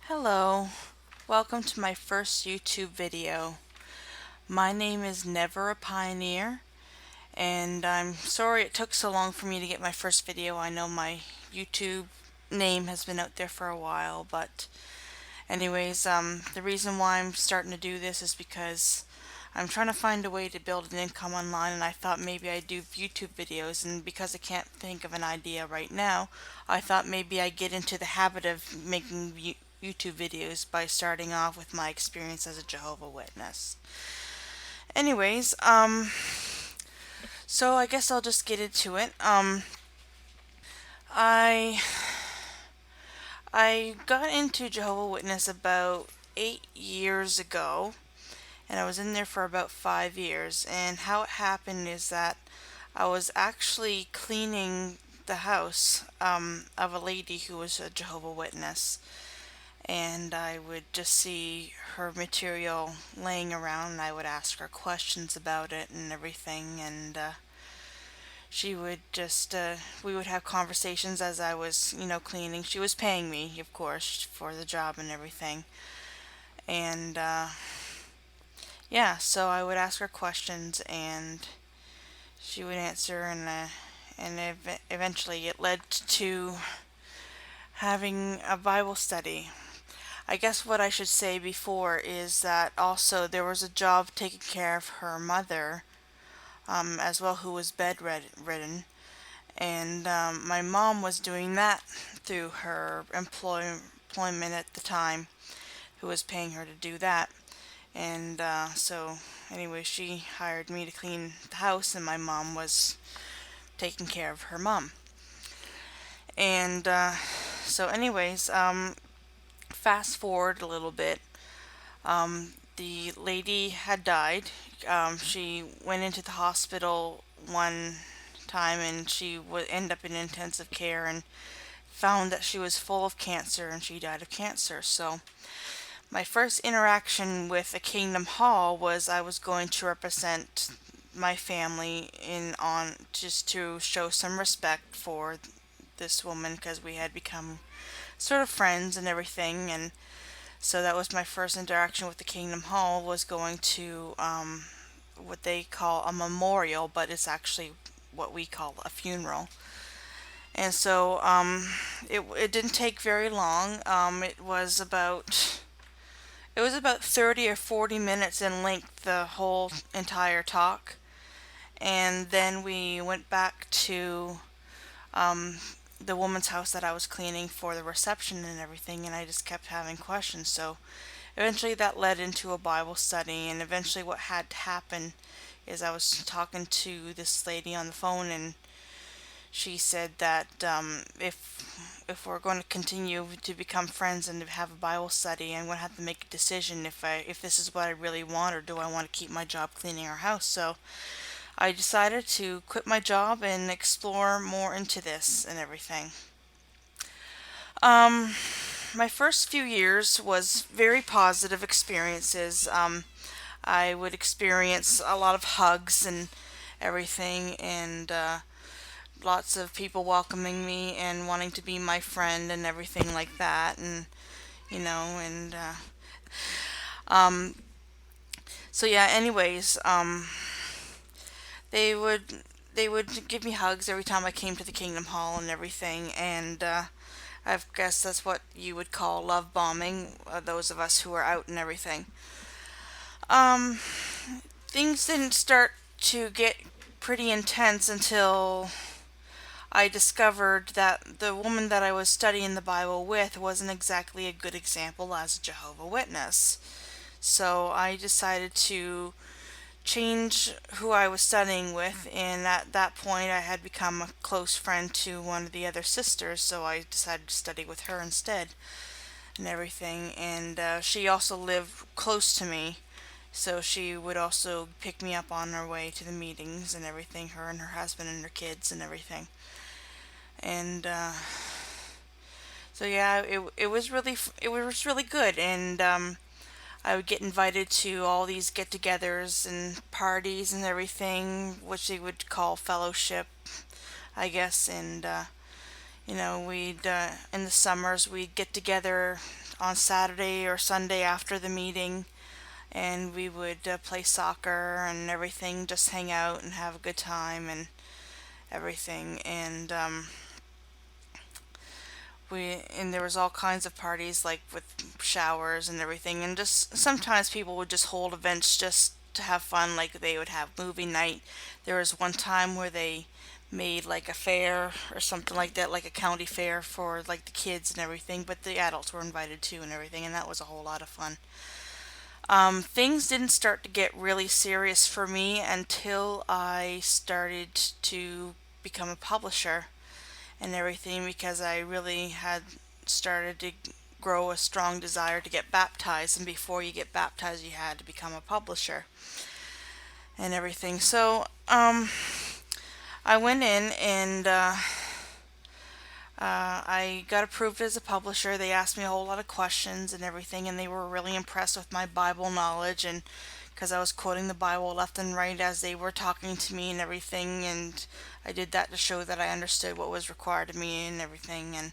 Hello, welcome to my first YouTube video. My name is Never a Pioneer, and I'm sorry it took so long for me to get my first video. I know my YouTube name has been out there for a while, but anyways, the reason why I'm starting to do this is because I'm trying to find a way to build an income online, and I thought maybe I'd do YouTube videos, and because I can't think of an idea right now, I thought maybe I'd get into the habit of making YouTube videos by starting off with my experience as a Jehovah's Witness. Anyways, so I guess I'll just get into it. I I got into Jehovah's Witness about 8 years ago, and I was in there for about 5 years. And how it happened is that I was actually cleaning the house of a lady who was a Jehovah's Witness, and I would just see her material laying around, and I would ask her questions about it and everything, and she would just we would have conversations as I was, cleaning. She was paying me, of course, for the job and everything, and yeah, so I would ask her questions, and she would answer, and eventually it led to having a Bible study. I guess what I should say before is that also there was a job taking care of her mother, as well, who was bedridden, and my mom was doing that through her employment at the time, who was paying her to do that. And so anyway, she hired me to clean the house, and my mom was taking care of her mom. And so anyways, fast forward a little bit. The lady had died. She went into the hospital one time, and she would end up in intensive care, and found that she was full of cancer, and she died of cancer. So my first interaction with a Kingdom Hall was I was going to represent my family in on just to show some respect for this woman, because we had become sort of friends and everything. And so that was my first interaction with the Kingdom Hall, was going to what they call a memorial, but it's actually what we call a funeral. And so it didn't take very long. It was about 30 or 40 minutes in length, the whole entire talk. And then we went back to the woman's house that I was cleaning for the reception and everything, and I just kept having questions. So eventually that led into a Bible study, and eventually what had to happen is I was talking to this lady on the phone, and she said that if we're going to continue to become friends and to have a Bible study, I'm going to have to make a decision if this is what I really want, or do I want to keep my job cleaning our house. So I decided to quit my job and explore more into this and everything. My first few years was very positive experiences. I would experience a lot of hugs and everything, and lots of people welcoming me and wanting to be my friend and everything like that, and and um, so yeah. Anyways, they would they would give me hugs every time I came to the Kingdom Hall and everything, and I guess that's what you would call love bombing, those of us who are out and everything. Um, Things didn't start to get pretty intense until I discovered that the woman that I was studying the Bible with wasn't exactly a good example as a Jehovah's Witness. So I decided to change who I was studying with, and at that point I had become a close friend to one of the other sisters, so I decided to study with her instead and everything. And she also lived close to me, so she would also pick me up on her way to the meetings and everything, her and her husband and her kids and everything. And so yeah, it was really good. And I would get invited to all these get-togethers and parties and everything, which they would call fellowship, I guess. And We'd in the summers we'd get together on Saturday or Sunday after the meeting, and we would play soccer and everything, just hang out and have a good time and everything. And there was all kinds of parties, like with showers and everything, and just sometimes people would just hold events just to have fun, like they would have movie night. There was one time where they made like a fair or something like that, like a county fair for like the kids and everything, but the adults were invited too and everything, and that was a whole lot of fun. Things didn't start to get really serious for me until I started to become a publisher and everything, because I really had started to grow a strong desire to get baptized, and before you get baptized you had to become a publisher and everything. So I went in and I got approved as a publisher. They asked me a whole lot of questions and everything, and they were really impressed with my Bible knowledge, and because I was quoting the Bible left and right as they were talking to me and everything, and I did that to show that I understood what was required of me and everything. And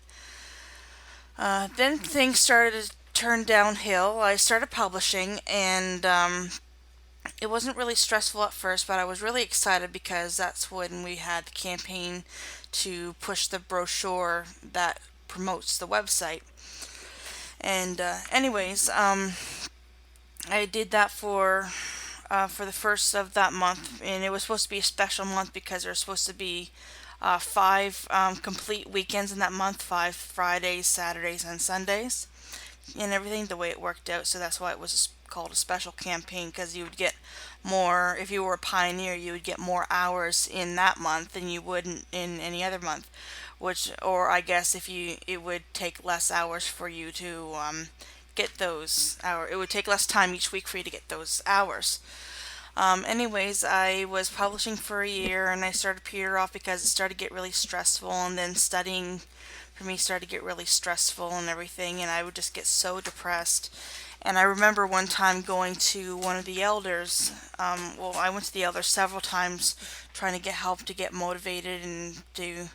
then things started to turn downhill. I started publishing, and it wasn't really stressful at first, but I was really excited because that's when we had the campaign to push the brochure that promotes the website. And I did that for the first of that month, and it was supposed to be a special month because there was supposed to be five complete weekends in that month, 5 Fridays, Saturdays, and Sundays, and everything. The way it worked out, so that's why it was called a special campaign, because you would get more if you were a pioneer. You would get more hours in that month than you would in any other month, which, or I guess if you, it would take less hours for you to get those hours. It would take less time each week for you to get those hours. I was publishing for a year, and I started to peter off because it started to get really stressful, and then studying for me started to get really stressful and everything, and I would just get so depressed. And I remember one time going to one of the elders. I went to the elders several times trying to get help to get motivated and to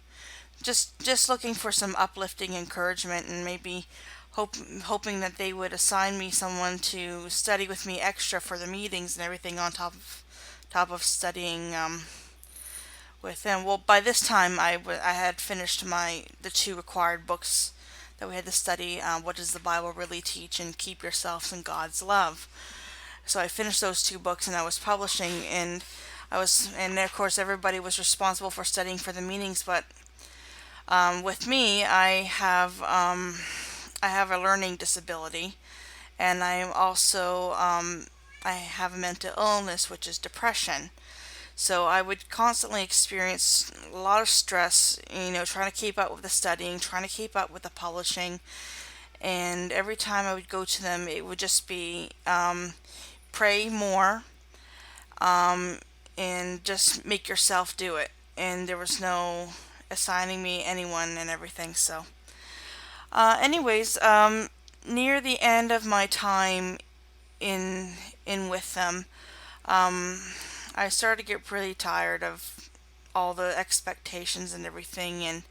just looking for some uplifting encouragement, and maybe hoping that they would assign me someone to study with me extra for the meetings and everything, on top of studying with them. Well, by this time I had finished the two required books that we had to study. What does the Bible really teach? And Keep Yourselves in God's Love. So I finished those two books, and I was publishing, and and of course everybody was responsible for studying for the meetings, but with me, I have a learning disability, and I have a mental illness, which is depression. So I would constantly experience a lot of stress, trying to keep up with the studying, trying to keep up with the publishing, and every time I would go to them, it would just be pray more, and just make yourself do it. And there was no assigning me anyone and everything. So near the end of my time in with them, I started to get pretty tired of all the expectations and everything. And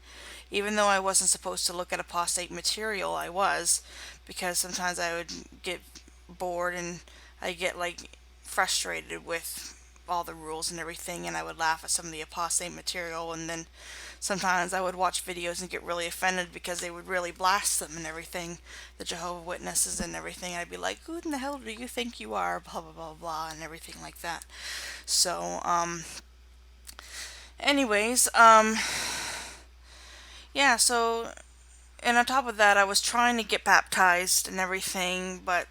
even though I wasn't supposed to look at apostate material, I was, because sometimes I would get bored and I get like frustrated with all the rules and everything, and I would laugh at some of the apostate material, and then sometimes I would watch videos and get really offended because they would really blast them and everything, the Jehovah's Witnesses and everything. I'd be like, who in the hell do you think you are, blah blah blah blah, and everything like that. So anyways yeah, so, and on top of that, I was trying to get baptized and everything, but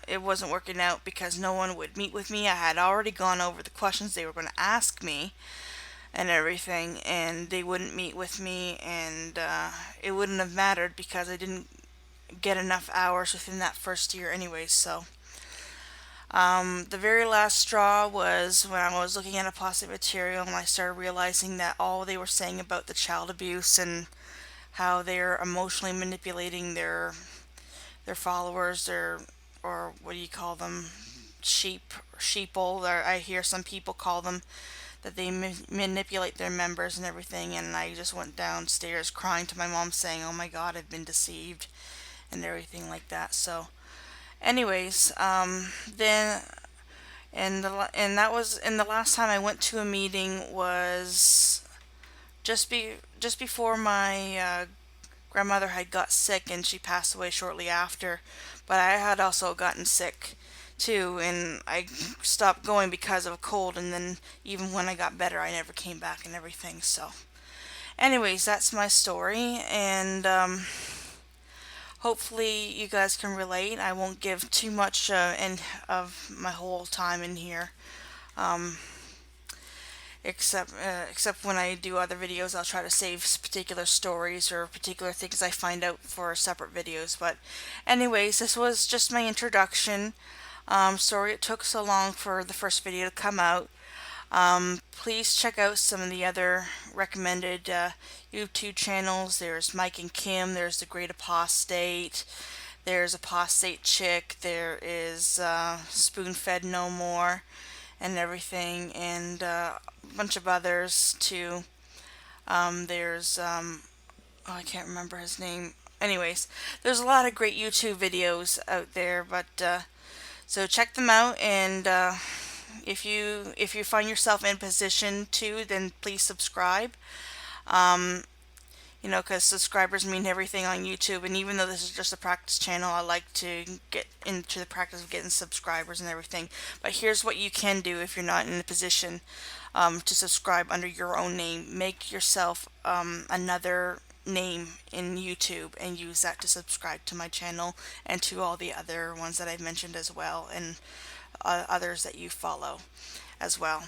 it wasn't working out because no one would meet with me. I had already gone over the questions they were going to ask me and everything, and they wouldn't meet with me, and it wouldn't have mattered because I didn't get enough hours within that first year anyway. So the very last straw was when I was looking at apostate material, and I started realizing that all they were saying about the child abuse and how they're emotionally manipulating their followers, or what do you call them, sheeple, or I hear some people call them, that they manipulate their members and everything, and I just went downstairs crying to my mom saying, oh my god, I've been deceived and everything like that. So anyways, then and that was, and the last time I went to a meeting was just before my grandmother had got sick, and she passed away shortly after. But I had also gotten sick too, and I stopped going because of a cold, and then even when I got better I never came back and everything. So anyways, that's my story, and hopefully you guys can relate. I won't give too much of my whole time in here, um, except when I do other videos I'll try to save particular stories or particular things I find out for separate videos. But anyways, this was just my introduction. Sorry it took so long for the first video to come out. Please check out some of the other recommended YouTube channels. There's Mike and Kim, there's TheGreatApostate, there's Apostate Chick, there is Spoon-Fed No More and everything, and a bunch of others too. There's oh, I can't remember his name. Anyways, there's a lot of great YouTube videos out there, but so check them out, and if you find yourself in position to, then please subscribe. You know, because subscribers mean everything on YouTube, and even though this is just a practice channel, I like to get into the practice of getting subscribers and everything. But here's what you can do if you're not in a position to subscribe under your own name. Make yourself another name in YouTube and use that to subscribe to my channel and to all the other ones that I've mentioned as well, and others that you follow as well.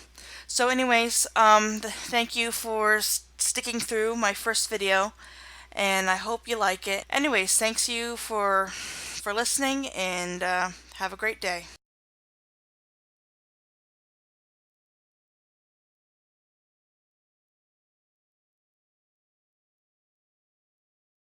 So anyways, thank you for sticking through my first video, and I hope you like it. Anyways, thanks you for listening, and have a great day.